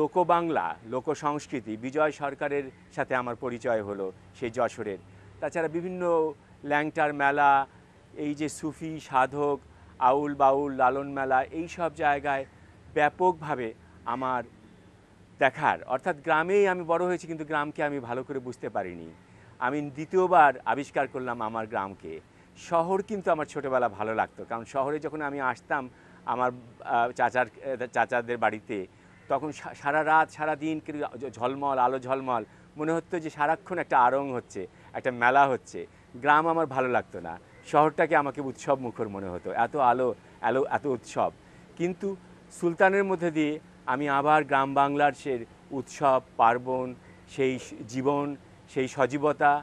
লোকবাংলা লোকসংস্কৃতি বিজয় সরকারের সাথে আমার পরিচয় হলো সেই যশোরের। তাছাড়া বিভিন্ন ল্যাংটার মেলা, এই যে সুফি সাধক আউল বাউল লালন মেলা, এই সব জায়গায় ব্যাপকভাবে আমার দেখার, অর্থাৎ গ্রামেই আমি বড় হয়েছি কিন্তু গ্রামকে আমি ভালো করে বুঝতে পারিনি। আমি দ্বিতীয়বার আবিষ্কার করলাম আমার গ্রামকে। শহর কিন্তু আমার ছোটোবেলা ভালো লাগতো, কারণ শহরে যখন আমি আসতাম আমার চাচাদের বাড়িতে, তখন সারা রাত সারা দিন ঝলমল আলো ঝলমল মনে হতো যে সারাক্ষণ একটা আড়ং হচ্ছে, একটা মেলা হচ্ছে। গ্রাম আমার ভালো লাগতো না, শহরটাকে আমাকে উৎসব মুখর মনে হতো, এত আলো আলো এত উৎসব। কিন্তু সুলতানের মধ্যে দিয়ে আমি আবার গ্রাম বাংলার সে উৎসব পার্বণ, সেই জীবন, সেই সজীবতা,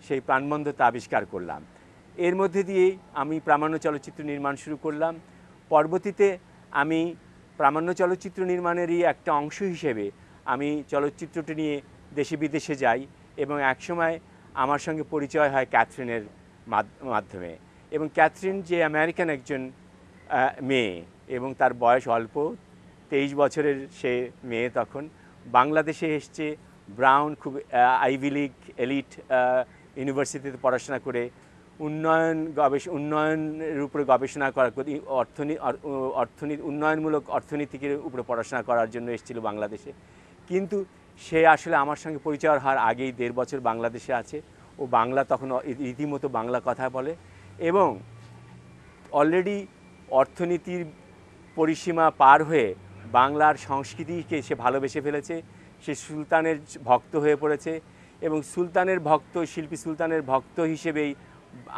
সেই প্রাণবন্ধতা আবিষ্কার করলাম। এর মধ্যে দিয়েই আমি প্রামাণ্য চলচ্চিত্র নির্মাণ শুরু করলাম। পরবর্তীতে আমি প্রামাণ্য চলচ্চিত্র নির্মাণেরই একটা অংশ হিসেবে আমি চলচ্চিত্রটি নিয়ে দেশে বিদেশে যাই এবং একসময় আমার সঙ্গে পরিচয় হয় ক্যাথরিনের মাধ্যমে। এবং ক্যাথরিন যে আমেরিকান একজন মেয়ে এবং তার বয়স অল্প, 23 বছরের সে মেয়ে, তখন বাংলাদেশে এসছে ব্রাউন খুব আইভি লিগ এলিট ইউনিভার্সিটিতে পড়াশোনা করে উন্নয়নের উপরে গবেষণা করার, উন্নয়নমূলক অর্থনীতির উপরে পড়াশোনা করার জন্য এসেছিল বাংলাদেশে। কিন্তু সে আসলে আমার সঙ্গে পরিচয় হওয়ার আগেই 1.5 বছর বাংলাদেশে আছে। ও বাংলা তখন রীতিমতো বাংলা কথা বলে এবং অলরেডি অর্থনীতির পরিসীমা পার হয়ে বাংলার সংস্কৃতিকে সে ভালোবেসে ফেলেছে। সে সুলতানের ভক্ত হয়ে পড়েছে এবং সুলতানের ভক্ত, শিল্পী সুলতানের ভক্ত হিসেবেই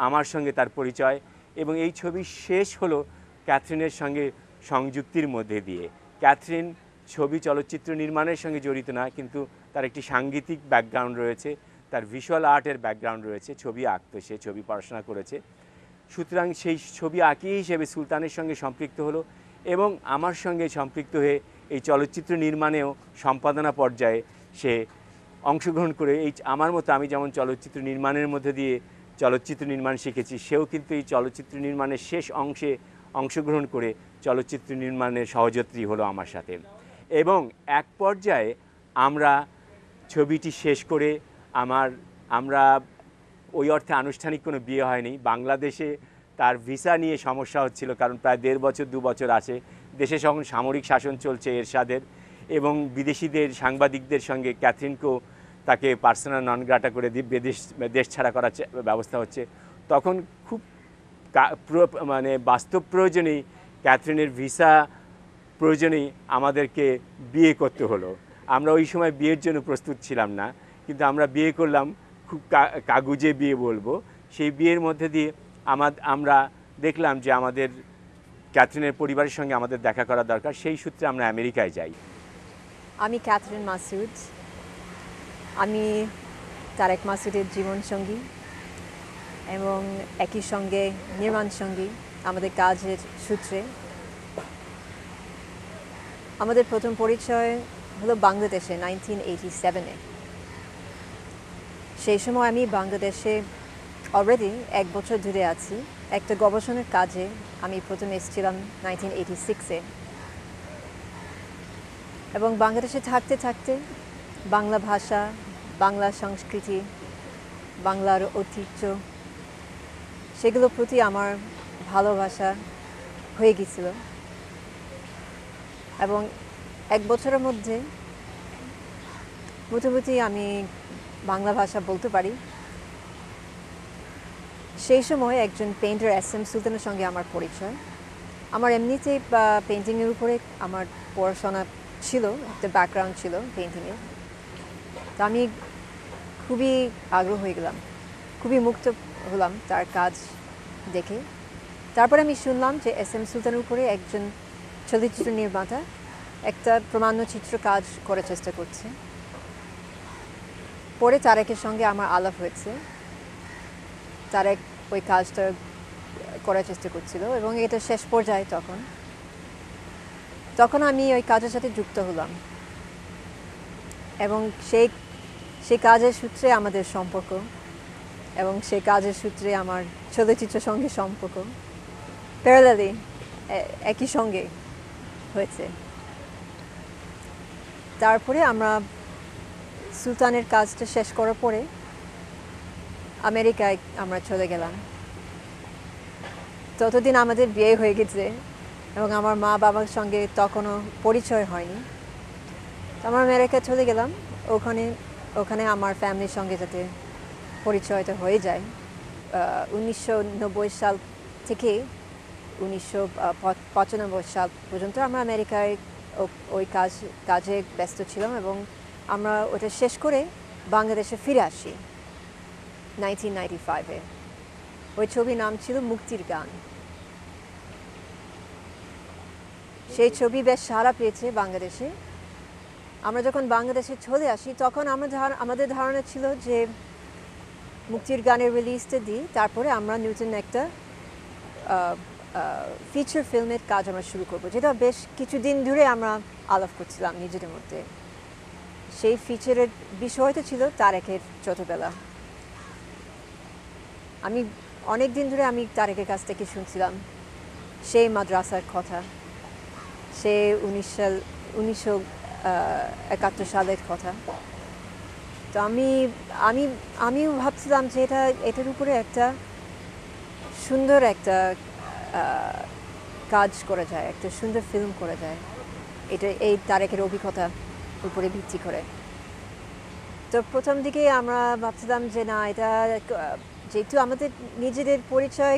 আমার সঙ্গে তার পরিচয়। এবং এই ছবি শেষ হলো ক্যাথরিনের সঙ্গে সংযুক্তির মধ্যে দিয়ে। ক্যাথরিন ছবি চলচ্চিত্র নির্মাণের সঙ্গে জড়িত না, কিন্তু তার একটি সাংগীতিক ব্যাকগ্রাউন্ড রয়েছে, তার ভিজুয়াল আর্টের ব্যাকগ্রাউন্ড রয়েছে, ছবি আঁকতো, সে ছবি পড়াশোনা করেছে। সুতরাং সেই ছবি আঁকি হিসেবে সুলতানের সঙ্গে সম্পৃক্ত হলো এবং আমার সঙ্গে সম্পৃক্ত হয়ে এই চলচ্চিত্র নির্মাণেও সম্পাদনা পর্যায়ে সে অংশগ্রহণ করে, এই আমার মতো আমি যেমন চলচ্চিত্র নির্মাণের মধ্যে দিয়ে চলচ্চিত্র নির্মাণ শিখেছি, সেও কিন্তু এই চলচ্চিত্র নির্মাণের শেষ অংশে অংশগ্রহণ করে চলচ্চিত্র নির্মাণের সহযাত্রী হলো আমার সাথে। এবং এক পর্যায়ে আমরা ছবিটি শেষ করে আমরা ওই অর্থে আনুষ্ঠানিক কোনো বিয়ে হয়নি। বাংলাদেশে তার ভিসা নিয়ে সমস্যা হচ্ছিল, কারণ প্রায় 1.5 বছর 2 বছর আছে দেশে যখন সামরিক শাসন চলছে এরশাদের, এবং বিদেশিদের সাংবাদিকদের সঙ্গে ক্যাথরিনকেও তাকে পার্সোনাল নন গ্রাটা করে দেশ ছাড়া করার ব্যবস্থা হচ্ছে। তখন খুব মানে বাস্তব প্রয়োজনেই ক্যাথরিনের ভিসা প্রয়োজনেই আমাদেরকে বিয়ে করতে হলো। আমরা ওই সময় বিয়ের জন্য প্রস্তুত ছিলাম না, কিন্তু আমরা বিয়ে করলাম, খুব কাগুজে বিয়ে বলবো। সেই বিয়ের মধ্যে দিয়ে আমরা দেখলাম যে আমাদের ক্যাথরিনের পরিবারের সঙ্গে আমাদের দেখা করা দরকার। সেই সূত্রে আমরা আমেরিকায় যাই। আমি ক্যাথরিন মাসুদ, আমি তারেক মাসুদের জীবনসঙ্গী এবং একই সঙ্গে নির্মাণ সঙ্গী আমাদের কাজের সূত্রে। আমাদের প্রথম পরিচয় হলো বাংলাদেশে 1987-এ। সেই সময় আমি বাংলাদেশে অলরেডি 1 বছর ধরে আছি। একটা গবেষণার কাজে আমি প্রথমে এসেছিলাম 1986-এ এবং বাংলাদেশে থাকতে থাকতে বাংলা ভাষা, বাংলা সংস্কৃতি, বাংলার ঐতিহ্য, সেগুলোর প্রতি আমার ভালোবাসা হয়ে গিয়েছিল। এবং 1 বছরের মধ্যে মোটামুটি আমি বাংলা ভাষা বলতে পারি। সেই সময় একজন পেইন্টার SM সুলতানের সঙ্গে আমার পরিচয়। আমার এমনিতেই পেইন্টিংয়ের উপরে আমার পড়াশোনা ছিল, একটা ব্যাকগ্রাউন্ড ছিল পেইন্টিংয়ের। তো আমি খুবই আগ্রহ হয়ে গেলাম, খুবই মুগ্ধ হলাম তার কাজ দেখে। তারপরে আমি শুনলাম যে SM সুলতানের উপরে একজন চলচ্চিত্র নির্মাতা একটা প্রামাণ্যচিত্র কাজ করার চেষ্টা করছে। পরে তারেকের সঙ্গে আমার আলাপ হয়েছে। তারেক ওই কাজটা করার চেষ্টা করছিল এবং এটা শেষ পর্যায়ে তখন আমি ওই কাজের সাথে যুক্ত হলাম এবং সেই কাজের সূত্রে আমাদের সম্পর্ক এবং সেই কাজের সূত্রে আমার চলচ্চিত্রের সঙ্গে সম্পর্ক প্যারালালি একই সঙ্গে হয়েছে। তারপরে আমরা সুলতানের কাজটা শেষ করার পরে আমেরিকায় আমরা চলে গেলাম। ততদিন আমাদের বিয়ে হয়ে গেছে এবং আমার মা বাবার সঙ্গে তখনও পরিচয় হয়নি। তো আমরা আমেরিকা চলে গেলাম, ওখানে ওখানে আমার ফ্যামিলির সঙ্গে যাতে পরিচয়টা হয়ে যায়। 1990 সাল থেকে 1995 সাল পর্যন্ত আমরা আমেরিকায় ওই কাজে ব্যস্ত ছিলাম এবং আমরা ওটা শেষ করে বাংলাদেশে ফিরে আসি 1995-এ। ওই ছবির নাম ছিল মুক্তির গান। সেই ছবি বেশ সাড়া পেয়েছে বাংলাদেশে। আমরা যখন বাংলাদেশে চলে আসি তখন আমাদের ধারণা ছিল যে মুক্তির গানের রিলিজটা দিই, তারপরে আমরা নতুন একটা ফিচার ফিল্মের কাজ আমরা শুরু করব, যেটা বেশ কিছুদিন ধরে আমরা আলাপ করছিলাম নিজেদের মধ্যে। সেই ফিচারের বিষয়টা ছিল তারেকের ছোটবেলা। আমি অনেক দিন ধরে আমি তারেকের কাছ থেকে শুনছিলাম সেই মাদ্রাসার কথা, সে 1971 সালের কথা। তো আমিও ভাবছিলাম যে এটার উপরে একটা সুন্দর একটা কাজ করা যায়, একটা সুন্দর ফিল্ম করা যায় এই তারেকের অভিজ্ঞতার উপরে ভিত্তি করে। তো প্রথম দিকে আমরা ভাবছিলাম যে না, এটা যেহেতু আমাদের নিজেদের পরিচয়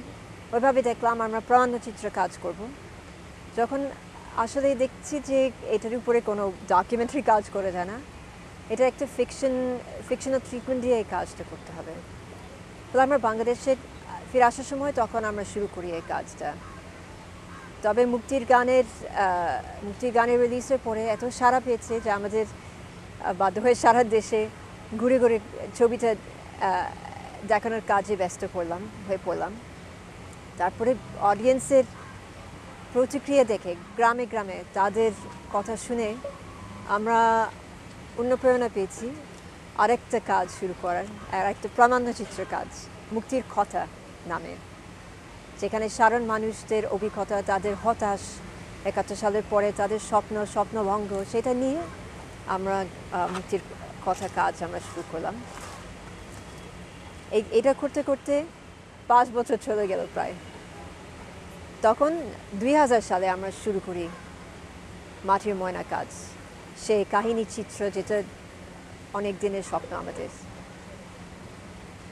ওইভাবে দেখলাম, আমরা প্রাণচিত্র কাজ করব। যখন আসলে দেখছি যে এটার উপরে কোনো ডকুমেন্টারি কাজ করা যায় না, এটা একটা ফিকশনাল ট্রিটমেন্ট দিয়ে এই কাজটা করতে হবে। তাহলে আমরা বাংলাদেশে ফিরে আসার সময় তখন আমরা শুরু করি এই কাজটা। তবে মুক্তির গানের রিলিজের পরে এত সাড়া পেয়েছে যে আমাদের বাধ্য হয়ে সারা দেশে ঘুরে ঘুরে ছবিটা দেখানোর কাজে ব্যস্ত হয়ে পড়লাম। তারপরে অডিয়েন্সের প্রতিক্রিয়া দেখে গ্রামে গ্রামে তাদের কথা শুনে আমরা অনুপ্রেরণা পেয়েছি আরেকটা কাজ শুরু করার, আর একটা প্রামাণ্যচিত্র কাজ মুক্তির কথা নামে, যেখানে সাধারণ মানুষদের অভিজ্ঞতা, তাদের হতাশ 71 সালের পরে তাদের স্বপ্নভঙ্গ, সেটা নিয়ে আমরা মুক্তির কথা কাজ আমরা শুরু করলাম। এটা করতে করতে 5 বছর চলে গেল প্রায়। তখন 2000 সালে আমরা শুরু করি মাটির ময়না কাজ, সেই কাহিনী চিত্র যেটা অনেক দিনের স্বপ্ন আমাদের,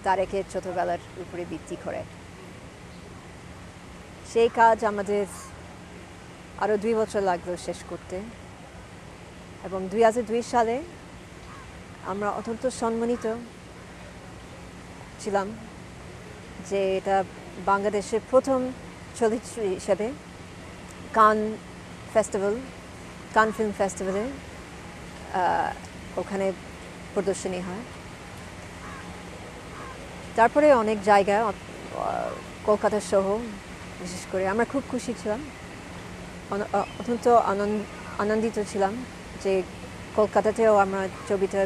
তারেকের ছোটবেলার উপরে ভিত্তি করে। সেই কাজ আমাদের আরও 2 বছর লাগলো শেষ করতে এবং 2002 সালে আমরা অত্যন্ত সম্মানিত ছিলাম যে এটা বাংলাদেশের প্রথম চলচ্চিত্র হিসেবে কান ফিল্ম ফেস্টিভ্যালে ওখানে প্রদর্শনী হয়। তারপরে অনেক জায়গা, কলকাতা সহ বিশেষ করে আমরা খুব খুশি ছিলাম, অত্যন্ত আনন্দিত ছিলাম যে কলকাতাতেও আমরা ছবিটা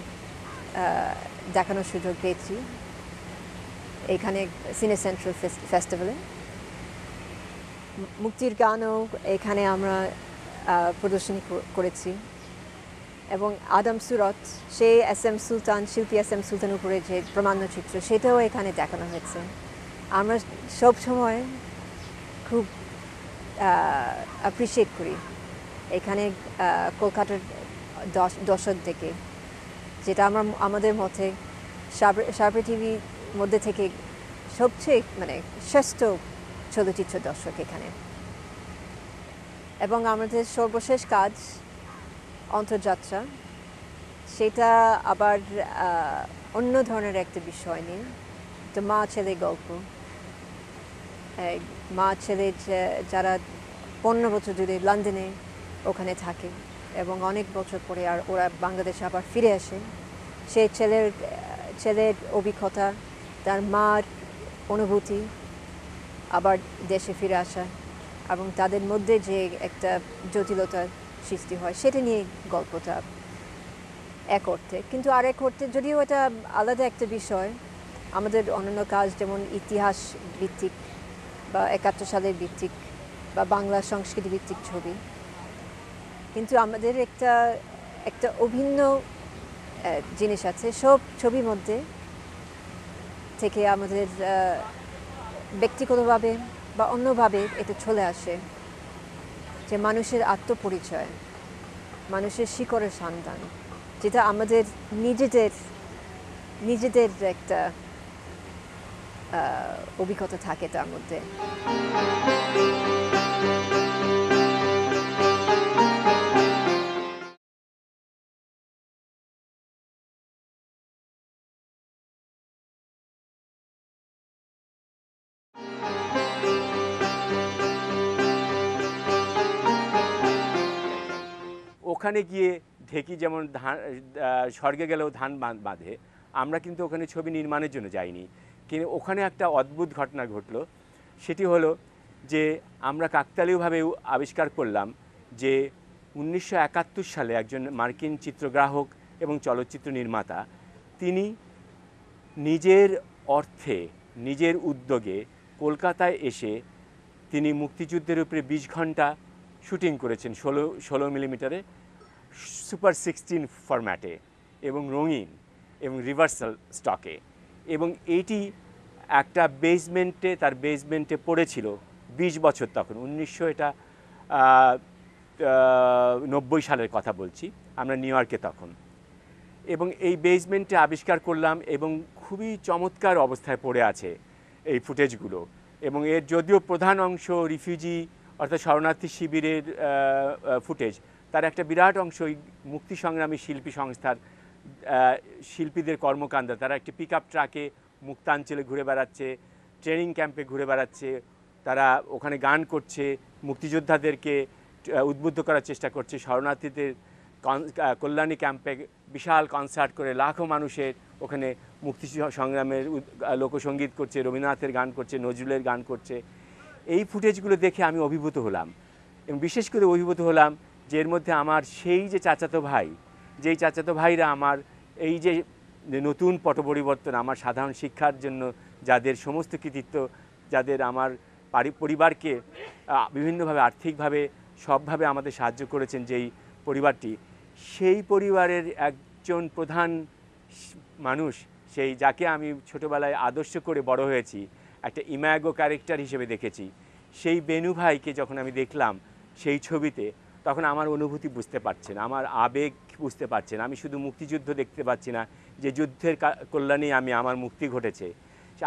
দেখানোর সুযোগ পেয়েছি এখানে সিনে সেন্ট্রাল ফেস্টিভ্যালে। মুক্তির গানও এখানে আমরা প্রদর্শনী করেছি এবং আদম সুরত, সেই শিল্পী এস এম সুলতান উপরে যে প্রামাণ্যচিত্র, সেটাও এখানে দেখানো হয়েছে। আমরা সব সময় খুব অ্যাপ্রিসিয়েট করি এখানে কলকাতার দর্শক দেখে, যেটা আমাদের মতে সাবরে টিভির মধ্যে থেকে সবচেয়ে শ্রেষ্ঠ চলচ্চিত্র দর্শক এখানে। এবং আমাদের সর্বশেষ কাজ অন্তর্যাত্রা, সেটা আবার অন্য ধরনের একটা বিষয় নিয়ে, তো মা ছেলে গল্প। মা ছেলে যারা 15 বছর ধরে লন্ডনে ওখানে থাকে এবং অনেক বছর পরে আর ওরা বাংলাদেশে আবার ফিরে আসে, সেই ছেলের অভিজ্ঞতা, তার মার অনুভূতি, আবার দেশে ফিরে আসা এবং তাদের মধ্যে যে একটা জটিলতার সৃষ্টি হয়, সেটা নিয়ে গল্পটা এক অর্থে। কিন্তু আরেক অর্থে, যদিও এটা আলাদা একটা বিষয়, আমাদের অন্যান্য কাজ যেমন ইতিহাস ভিত্তিক বা 71 সালের ভিত্তিক বা বাংলা সংস্কৃতি ভিত্তিক ছবি, কিন্তু আমাদের একটা অভিন্ন জিনিস আছে সব ছবির মধ্যে থেকে আমাদের ব্যক্তিগতভাবে বা অন্যভাবে এটা চলে আসে যে মানুষের আত্মপরিচয়, মানুষের শিকড়ের সন্ধান, যেটা আমাদের নিজেদের একটা অভিজ্ঞতা থাকে তার মধ্যে। ওখানে গিয়ে ঢেকি যেমন ধান স্বর্গে গেলেও ধান বাঁধে, আমরা কিন্তু ওখানে ছবি নির্মাণের জন্য যাইনি। কিন্তু ওখানে একটা অদ্ভুত ঘটনা ঘটলো, সেটি হলো যে আমরা কাকতালীয়ভাবে আবিষ্কার করলাম যে 1971 সালে একজন মার্কিন চিত্রগ্রাহক এবং চলচ্চিত্র নির্মাতা, তিনি নিজের অর্থে নিজের উদ্যোগে কলকাতায় এসে তিনি মুক্তিযুদ্ধের উপরে 20 ঘন্টা শুটিং করেছেন 16 মিলিমিটারে সুপার 16 ফরম্যাটে এবং রঙিন এবং রিভার্সাল স্টকে, এবং এইটি একটা তার বেসমেন্টে পড়েছিল 20 বছর তখন 1990 সালের কথা বলছি, আমরা নিউ ইয়র্কে তখন। এবং এই বেসমেন্টে আবিষ্কার করলাম এবং খুবই চমৎকার অবস্থায় পড়ে আছে এই ফুটেজগুলো। এবং এর যদিও প্রধান অংশ রিফিউজি অর্থাৎ শরণার্থী শিবিরের ফুটেজ, তার একটা বিরাট অংশ মুক্তি সংগ্রামী শিল্পী সংস্থার শিল্পীদের কর্মকাণ্ড। তারা একটি পিক আপ ট্রাকে মুক্তাঞ্চলে ঘুরে বেড়াচ্ছে, ট্রেনিং ক্যাম্পে ঘুরে বেড়াচ্ছে, তারা ওখানে গান করছে, মুক্তিযোদ্ধাদেরকে উদ্বুদ্ধ করার চেষ্টা করছে, শরণার্থীদের কল্যাণী ক্যাম্পে বিশাল কনসার্ট করে লাখো মানুষের ওখানে মুক্তি সংগ্রামের লোকসঙ্গীত করছে, রবীন্দ্রনাথের গান করছে, নজরুলের গান করছে। এই ফুটেজগুলো দেখে আমি অভিভূত হলাম, এবং বিশেষ করে অভিভূত হলাম যে এর মধ্যে আমার সেই যে চাচাতো ভাই, যেই চাচাতো ভাইরা আমার এই যে নতুন পট পরিবর্তন, আমার সাধারণ শিক্ষার জন্য যাদের সমস্ত কৃতিত্ব, যাদের আমার পরিবারকে বিভিন্নভাবে আর্থিকভাবে সবভাবে আমাদের সাহায্য করেছেন, যেই পরিবারটি, সেই পরিবারের একজন প্রধান মানুষ, সেই যাকে আমি ছোটোবেলায় আদর্শ করে বড় হয়েছি, একটা ইম্যাগো ক্যারেক্টার হিসেবে দেখেছি, সেই বেনু ভাইকে যখন আমি দেখলাম সেই ছবিতে, তখন আমার অনুভূতি বুঝতে পারছেন, আমার আবেগ বুঝতে পারছেন। আমি শুধু মুক্তিযুদ্ধ দেখতে পাচ্ছি না, যে যুদ্ধের কল্যাণে আমার মুক্তি ঘটেছে,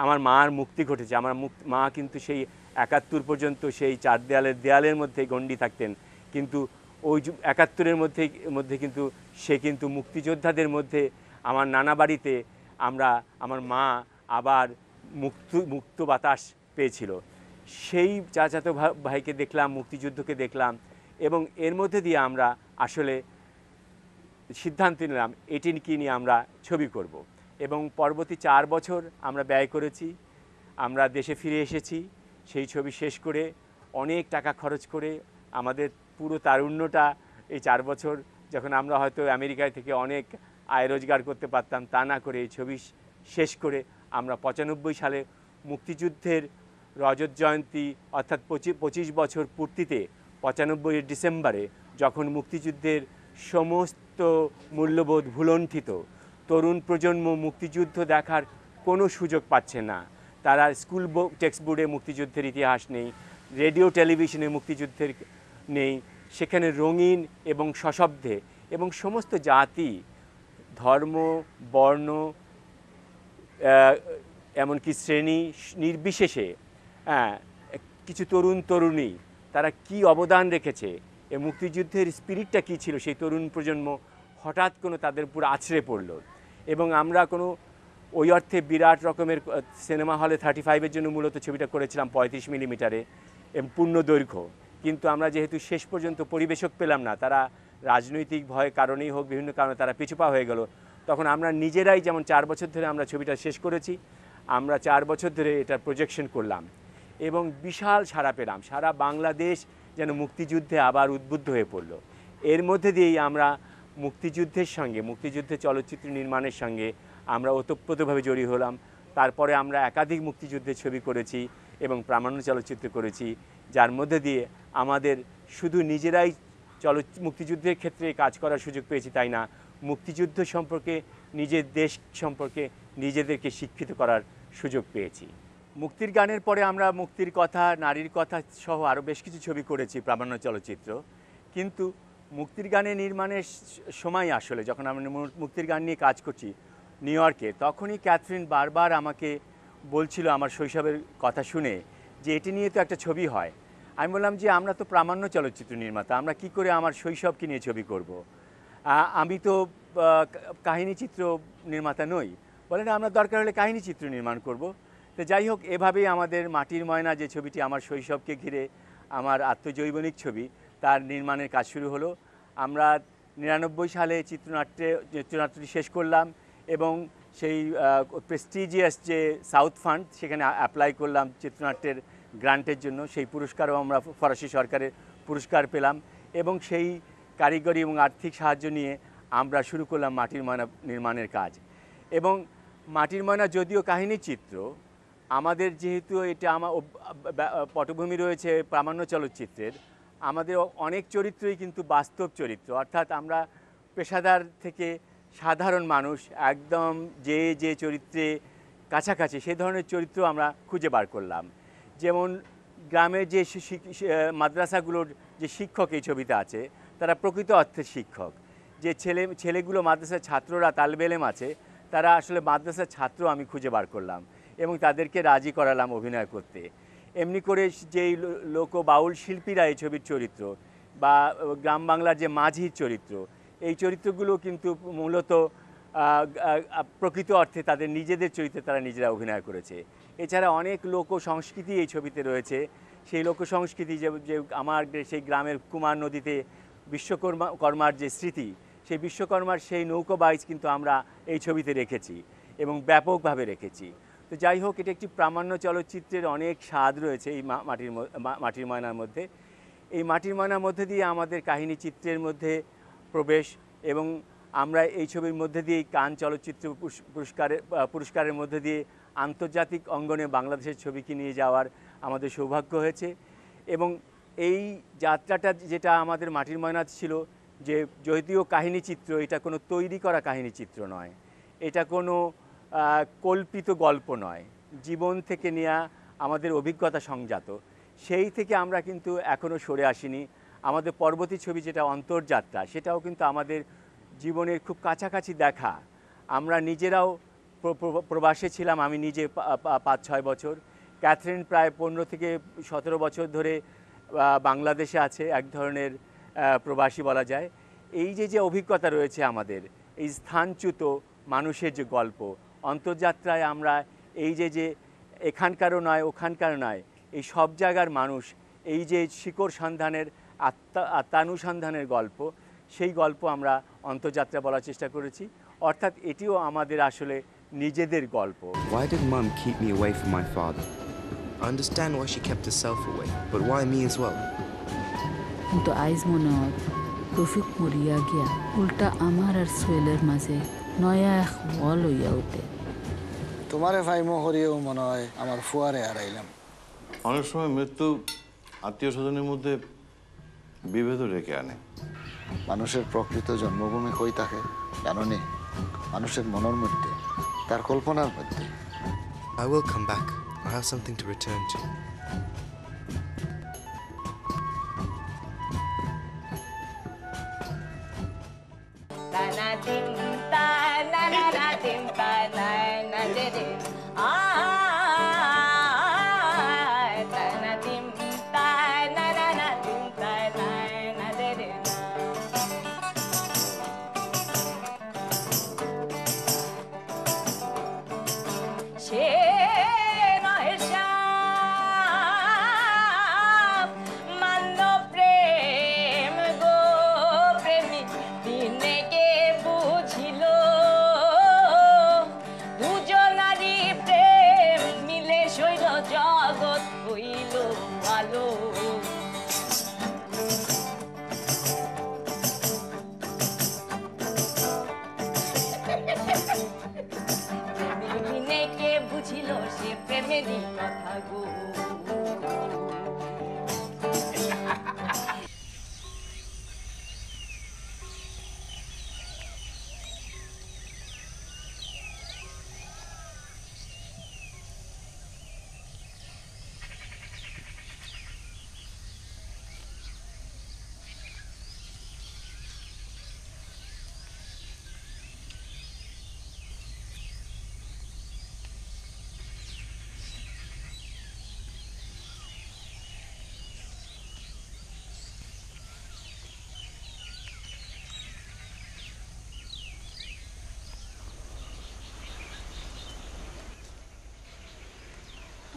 আমার মার মুক্তি ঘটেছে। আমার মা কিন্তু সেই 71 পর্যন্ত সেই চার দেয়ালের মধ্যে গণ্ডি থাকতেন, কিন্তু ওই 71-এর মধ্যে কিন্তু সে কিন্তু মুক্তিযোদ্ধাদের মধ্যে আমার নানা বাড়িতে আমার মা আবার মুক্ত বাতাস পেয়েছিল। সেই চাচাতো ভাইকে দেখলাম, মুক্তিযুদ্ধকে দেখলাম, এবং এর মধ্যে দিয়ে আমরা আসলে সিদ্ধান্ত নিলাম এটিকে নিয়ে আমরা ছবি করব। এবং পরবর্তী 4 বছর আমরা ব্যয় করেছি, আমরা দেশে ফিরে এসেছি সেই ছবি শেষ করে, অনেক টাকা খরচ করে। আমাদের পুরো তারুণ্যটা এই 4 বছর, যখন আমরা হয়তো আমেরিকায় থেকে অনেক আয় রোজগার করতে পারতাম, তা না করে এই ছবি শেষ করে আমরা 95 সালে মুক্তিযুদ্ধের রজত জয়ন্তী অর্থাৎ 25 বছর পূর্তিতে 95 ডিসেম্বরে, যখন মুক্তিযুদ্ধের সমস্ত মূল্যবোধ ভুলণ্ঠিত, তরুণ প্রজন্ম মুক্তিযুদ্ধ দেখার কোনো সুযোগ পাচ্ছে না, তারা স্কুল টেক্সট বুকে মুক্তিযুদ্ধের ইতিহাস নেই, রেডিও টেলিভিশনে মুক্তিযুদ্ধের নেই, সেখানে রঙিন এবং সশব্দে এবং সমস্ত জাতি, ধর্ম, বর্ণ, এমনকি শ্রেণী নির্বিশেষে কিছু তরুণী তারা কি অবদান রেখেছে, এই মুক্তিযুদ্ধের স্পিরিটটা কী ছিল, সেই তরুণ প্রজন্ম হঠাৎ কোনো তাদের উপর আছড়ে পড়ল। এবং আমরা কোনো ওই অর্থে বিরাট রকমের সিনেমা হলে 35-এর জন্য মূলত ছবিটা করেছিলাম 35 মিলিমিটারে এবং পূর্ণ দৈর্ঘ্য, কিন্তু আমরা যেহেতু শেষ পর্যন্ত পরিবেশক পেলাম না, তারা রাজনৈতিক ভয়ের কারণেই হোক, বিভিন্ন কারণে তারা পিছুপা হয়ে গেল, তখন আমরা নিজেরাই, যেমন 4 বছর ধরে আমরা ছবিটা শেষ করেছি, আমরা 4 বছর ধরে এটা প্রজেকশন করলাম এবং বিশাল সাড়া পেলাম। সারা বাংলাদেশ যেন মুক্তিযুদ্ধে আবার উদ্বুদ্ধ হয়ে পড়ল। এর মধ্যে দিয়েই আমরা মুক্তিযুদ্ধের সঙ্গে, মুক্তিযুদ্ধের চলচ্চিত্র নির্মাণের সঙ্গে আমরা ওতপ্রোতভাবে জড়িয়ে হলাম। তারপরে আমরা একাধিক মুক্তিযুদ্ধের ছবি করেছি এবং প্রামাণ্য চলচ্চিত্র করেছি, যার মধ্যে দিয়ে আমাদের শুধু নিজেরাই মুক্তিযুদ্ধের ক্ষেত্রে কাজ করার সুযোগ পেয়েছি তাই না, মুক্তিযুদ্ধ সম্পর্কে, নিজের দেশ সম্পর্কে নিজেদেরকে শিক্ষিত করার সুযোগ পেয়েছি। মুক্তির গানের পরে আমরা মুক্তির কথা, নারীর কথা সহ আরও বেশ কিছু ছবি করেছি, প্রামাণ্য চলচ্চিত্র। কিন্তু মুক্তির গানে নির্মাণের সময় আসলে যখন আমরা মুক্তির গান নিয়ে কাজ করছি নিউ ইয়র্কে, তখনই ক্যাথরিন বারবার আমাকে বলছিল আমার শৈশবের কথা শুনে যে এটি নিয়ে তো একটা ছবি হয়। আমি বললাম যে আমরা তো প্রামাণ্য চলচ্চিত্র নির্মাতা, আমরা কি করে আমার শৈশবকে নিয়ে ছবি করব। আমি তো কাহিনী চিত্র নির্মাতা নই। বলেন আমরা দরকার হলে কাহিনী চিত্র নির্মাণ করব। তো যাই হোক, এভাবেই আমাদের মাটির ময়না যে ছবিটি আমার শৈশবকে ঘিরে, আমার আত্মজৈবনিক ছবি, তার নির্মাণের কাজ শুরু হলো। আমরা 99 সালে চিত্রনাট্যটি শেষ করলাম এবং সেই প্রেস্টিজিয়াস যে সাউথ ফান্ড, সেখানে অ্যাপ্লাই করলাম চিত্রনাট্যের গ্রান্টের জন্য। সেই পুরস্কারও আমরা ফরাসি সরকারের পুরস্কার পেলাম এবং সেই কারিগরি এবং আর্থিক সাহায্য নিয়ে আমরা শুরু করলাম মাটির ময়না নির্মাণের কাজ। এবং মাটির ময়না যদিও কাহিনী চিত্র, আমাদের যেহেতু এটা আমার পটভূমি রয়েছে প্রামাণ্য চলচ্চিত্রের, আমাদের অনেক চরিত্রই কিন্তু বাস্তব চরিত্র, অর্থাৎ আমরা পেশাদার থেকে সাধারণ মানুষ, একদম যে চরিত্রে কাছাকাছি সেই ধরনের চরিত্র আমরা খুঁজে বার করলাম। যেমন গ্রামের যে মাদ্রাসাগুলোর যে শিক্ষক এই ছবিতে আছে, তারা প্রকৃত অর্থের শিক্ষক। যে ছেলেগুলো মাদ্রাসার ছাত্ররা, তালবে ইলম আছে, তারা আসলে মাদ্রাসার ছাত্র আমি খুঁজে বার করলাম এবং তাদেরকে রাজি করালাম অভিনয় করতে। এমনি করে যেই লোক বাউল শিল্পীরা এই ছবির চরিত্র, বা গ্রাম বাংলার যে মাঝির চরিত্র, এই চরিত্রগুলো কিন্তু মূলত প্রকৃত অর্থে তাদের নিজেদের চরিত্রে তারা নিজেরা অভিনয় করেছে। এছাড়া অনেক লোক সংস্কৃতি এই ছবিতে রয়েছে। সেই লোক সংস্কৃতি যে আমার সেই গ্রামের কুমার নদীতে বিশ্বকর্মার যে স্মৃতি, সেই বিশ্বকর্মার সেই নৌকো বাইচ কিন্তু আমরা এই ছবিতে রেখেছি এবং ব্যাপকভাবে রেখেছি। তো যাই হোক, এটা একটি প্রামাণ্য চলচ্চিত্রের অনেক স্বাদ রয়েছে এই মাটির ময়নার মধ্যে। এই মাটির ময়নার মধ্যে দিয়ে আমাদের কাহিনী চিত্রের মধ্যে প্রবেশ, এবং আমরা এই ছবির মধ্যে দিয়ে কান চলচ্চিত্র পুরস্কারের মধ্যে দিয়ে আন্তর্জাতিক অঙ্গনে বাংলাদেশের ছবিকে নিয়ে যাওয়ার আমাদের সৌভাগ্য হয়েছে। এবং এই যাত্রাটা যেটা আমাদের মাটির ময়না ছিল, যে যদিও কাহিনী চিত্র, এটা কোনো তৈরি করা কাহিনী চিত্র নয়, এটা কোনো কল্পিত গল্প নয়, জীবন থেকে নেওয়া আমাদের অভিজ্ঞতা সংজাত। সেই থেকে আমরা কিন্তু এখনও সরে আসিনি। আমাদের পরবর্তী ছবি যেটা অন্তর্যাত্রা, সেটাও কিন্তু আমাদের জীবনের খুব কাছাকাছি দেখা। আমরা নিজেরাও প্রবাসে ছিলাম, আমি নিজে 5-6 বছর, ক্যাথরিন প্রায় 15 থেকে 17 বছর ধরে বাংলাদেশে আছে, এক ধরনের প্রবাসী বলা যায়। এই যে অভিজ্ঞতা রয়েছে আমাদের, এই স্থানচ্যুত মানুষের যে গল্প, অন্তর্যাত্রায় আমরা এই যে এখানকারও নয় ওখানকার নয়, এই সব জায়গার মানুষ, এই যে শিকড় সন্ধানের আত্মানুসন্ধানের গল্প, সেই গল্প আমরা অন্তর্যাত্রা বলার চেষ্টা করেছি। অর্থাৎ এটিও আমাদের আসলে নিজেদের গল্প। Why did Mum keep me away from my father? I understand why she kept herself away, but why me as well? কিন্তু আইজ মনে হয় রফিক মরিয়া গিয়া উল্টা আমার আর সোহেলের মাঝে নয়া এক ওয়াল হইয়া উঠে। তোমারে ফাইমো হরিয়েও মনে হয় আমার ফুয়ারে হারাইলাম। অনেক সময় মৃত্যু আত্মীয় স্বজনের মধ্যে বিভেদ রেখে আনে। মানুষের প্রকৃত জন্মভূমি কই থাকে জানো নি? মানুষের মনের মধ্যে, তার কল্পনার মধ্যে। I will come back. I have something to return to.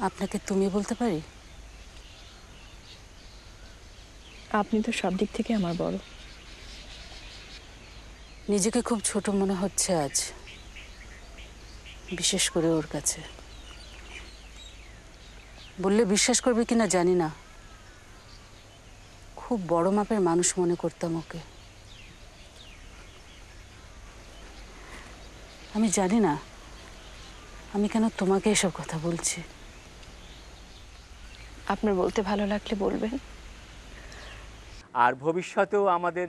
আপনাকে তুমি বলতে পারি? আপনি তো সব দিক থেকে আমার বড়। নিজেকে খুব ছোট মনে হচ্ছে আজ, বিশেষ করে ওর কাছে। বললে বিশ্বাস করবে কিনা জানি না, খুব বড় মাপের মানুষ মনে করতাম ওকে। আমি জানি না আমি কেন তোমাকে এসব কথা বলছি। আপনার বলতে ভালো লাগলে বলবেন। আর ভবিষ্যতেও আমাদের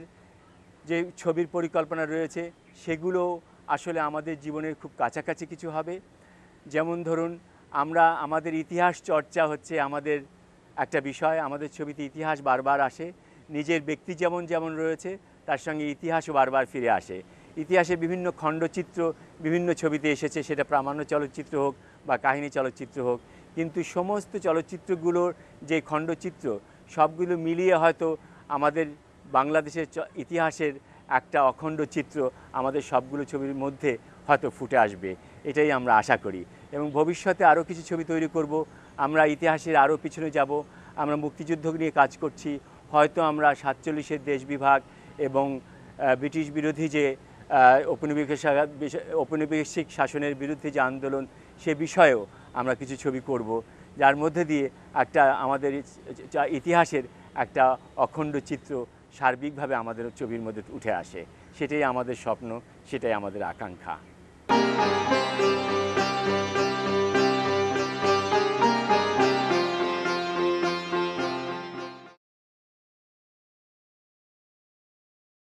যে ছবির পরিকল্পনা রয়েছে সেগুলো আসলে আমাদের জীবনের খুব কাছাকাছি কিছু হবে। যেমন ধরুন, আমরা আমাদের ইতিহাস চর্চা হচ্ছে আমাদের একটা বিষয়। আমাদের ছবিতে ইতিহাস বারবার আসে, নিজের ব্যক্তি যেমন যেমন রয়েছে তার সঙ্গে ইতিহাসও বারবার ফিরে আসে। ইতিহাসে বিভিন্ন খণ্ডচিত্র বিভিন্ন ছবিতে এসেছে, সেটা প্রামাণ্য চলচ্চিত্র হোক বা কাহিনী চলচ্চিত্র হোক, কিন্তু সমস্ত চলচ্চিত্রগুলোর যে খণ্ডচিত্র সবগুলো মিলিয়ে হয়তো আমাদের বাংলাদেশের ইতিহাসের একটা অখণ্ড চিত্র আমাদের সবগুলো ছবির মধ্যে হয়তো ফুটে আসবে, এটাই আমরা আশা করি। এবং ভবিষ্যতে আরও কিছু ছবি তৈরি করব। আমরা ইতিহাসের আরও পিছনে যাব। আমরা মুক্তিযুদ্ধ নিয়ে কাজ করছি। হয়তো আমরা 47-এর দেশ বিভাগ এবং ব্রিটিশ বিরোধী যে ঔপনিবেশিক শাসনের বিরুদ্ধে যে আন্দোলন, সে বিষয়েও আমরা কিছু ছবি করব, যার মধ্যে দিয়ে একটা আমাদের ইতিহাসের একটা অখণ্ড চিত্র সার্বিকভাবে আমাদের ছবির মধ্যে উঠে আসে। সেটাই আমাদের স্বপ্ন, সেটাই আমাদের আকাঙ্ক্ষা।